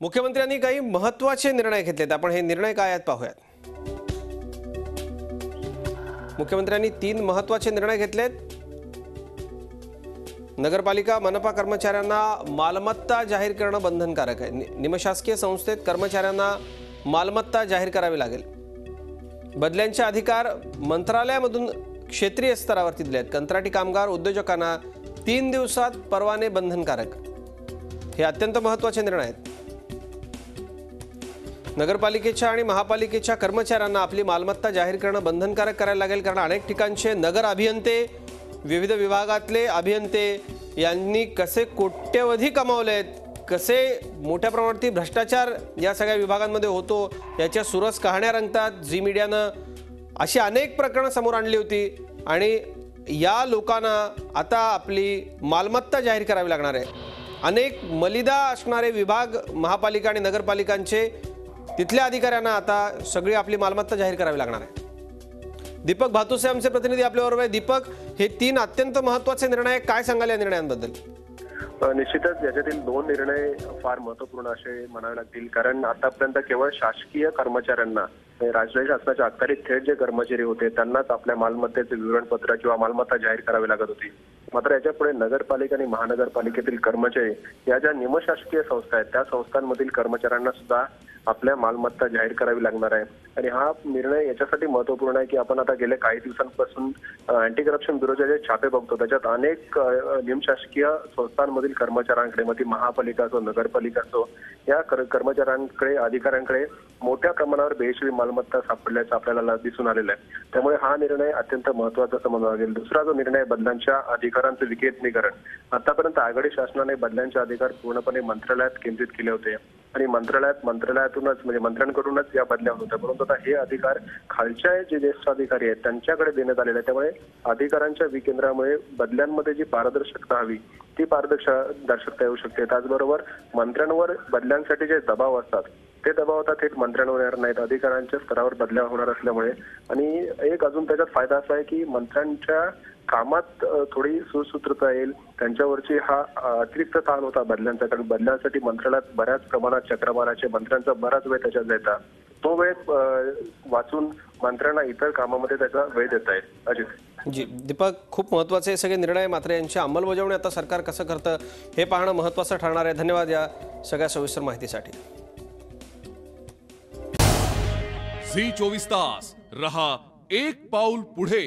मुख्यमंत्र्यांनी काही महत्त्वाचे निर्णय घेतलेत। आपण हे निर्णय काय आहेत पाहूयात। मुख्यमंत्र्यांनी 3 महत्त्वाचे निर्णय घेतलेत। नगरपालिका मनपा कर्मचाऱ्यांना मालमत्ता जाहीर करणं बंधनकारक आहे। निमशासकीय संस्थेत कर्मचाऱ्यांना मालमत्ता जाहीर करावी लागेल। बदल्यांचे अधिकार मंत्रालयामधून क्षेत्रीय स्तरावरती दिलेत। कंत्राटी कामगार उद्योजकांना 3 दिवसात परवाने बंधनकारक। हे अत्यंत महत्त्वाचे निर्णय आहेत। नगरपालिकेच्या आणि महापालिकेच्या कर्मचाऱ्यांना आपली मालमत्ता जाहीर करणं बंधनकारक करायला लागेल, कारण अनेक ठिकाणचे नगर अभियंते, विविध विभागातले अभियंते यांनी कसे कोट्यवधी कमावलेत, कसे मोठ्या प्रमाणात भ्रष्टाचार या सगळ्या विभागांमध्ये होतो याच्या सुरस कहाण्या रंगतात। झी मीडियानं अशी अनेक प्रकरणं समोर आणली होती आणि या लोकांना आता आपली मालमत्ता जाहीर करावी लागणार आहे। अनेक मलिदा असणारे विभाग महापालिका आणि नगरपालिकांचे तिथल्या अधिकाऱ्यांना आता सगळी आपली मालमत्ता जाहीर करावी लागणार आहे। दीपक भातुसे आमचे प्रतिनिधी आपल्याबरोबर आहे। दीपक, हे 3 अत्यंत महत्त्वाचे निर्णय, काय सांगाल या निर्णयांबद्दल? निश्चितच याच्यातील 2 निर्णय फार महत्त्वपूर्ण असे म्हणावे लागतील, कारण आतापर्यंत केवळ शासकीय कर्मचाऱ्यांना, राज्य शासनाच्या अखत्यारीत थेट जे कर्मचारी होते त्यांनाच आपल्या मालमत्तेचे विवरणपत्र किंवा मालमत्ता जाहीर करावी लागत होती। मात्र याच्यापुढे नगरपालिका आणि महानगरपालिकेतील कर्मचारी या ज्या निमशासकीय संस्था आहेत त्या संस्थांमधील कर्मचाऱ्यांना सुद्धा आपल्या मालमत्ता जाहीर करावी लागणार आहे। आणि हा निर्णय याच्यासाठी महत्त्वपूर्ण आहे की आपण आता गेल्या काही दिवसांपासून अँटी करप्शन ब्युरोचे जे छापे बघतो त्याच्यात अनेक निमशासकीय संस्थांमधील कर्मचाऱ्यांकडे, मग ती महापालिका असो नगरपालिका असो, या कर्मचाऱ्यांकडे, अधिकाऱ्यांकडे मोठ्या प्रमाणावर बेहिशेबी मालमत्ता सापडल्याचं आपल्याला दिसून आलेलं आहे। त्यामुळे हा निर्णय अत्यंत महत्त्वाचा समजला लागेल। दुसरा जो निर्णय बदल्यांच्या अधिकारांचं विकेंद्रीकरण। आतापर्यंत आघाडी शासनाने बदल्यांचे अधिकार पूर्णपणे मंत्रालयात केंद्रित केले होते आणि मंत्रालयातूनच म्हणजे मंत्र्यांकडूनच या बदल्या होत होत्या, परंतु आता हे अधिकार खालच्या जे ज्येष्ठ अधिकारी आहेत त्यांच्याकडे देण्यात आलेले आहे। त्यामुळे अधिकारांच्या विकेंद्रामुळे बदल्यांमध्ये जी पारदर्शकता हवी ती पारदर्शकता येऊ शकते। त्याचबरोबर मंत्र्यांवर बदल्यांसाठी जे दबाव असतात ते दबाव आता थेट मंत्र्यांवर येणार नाहीत, अधिकाऱ्यांच्या स्तरावर बदल्या होणार असल्यामुळे। आणि एक अजून त्याच्यात फायदा असा आहे की मंत्र्यांच्या कामात थोडी सुसूत्रता येईल। त्यांच्यावरची हा अतिरिक्त ताण होता बदल्यांचा, कारण बदल्यांसाठी मंत्रालयात बऱ्याच प्रमाणात चक्र मारायचे, मंत्र्यांचा बराच वेळ त्याच्यात जायचा, तो वेळ वाचून मंत्र्यांना इतर कामामध्ये त्याचा वेळ देता येईल। अजित जी, दीपक, खूप महत्त्वाचे सगळे निर्णय, मात्र यांची अंमलबजावणी आता सरकार कसं करतं हे पाहणं महत्त्वाचं ठरणार आहे। धन्यवाद या सगळ्या सविस्तर माहितीसाठी। झी 24 तास रहा एक पाऊल पुढे।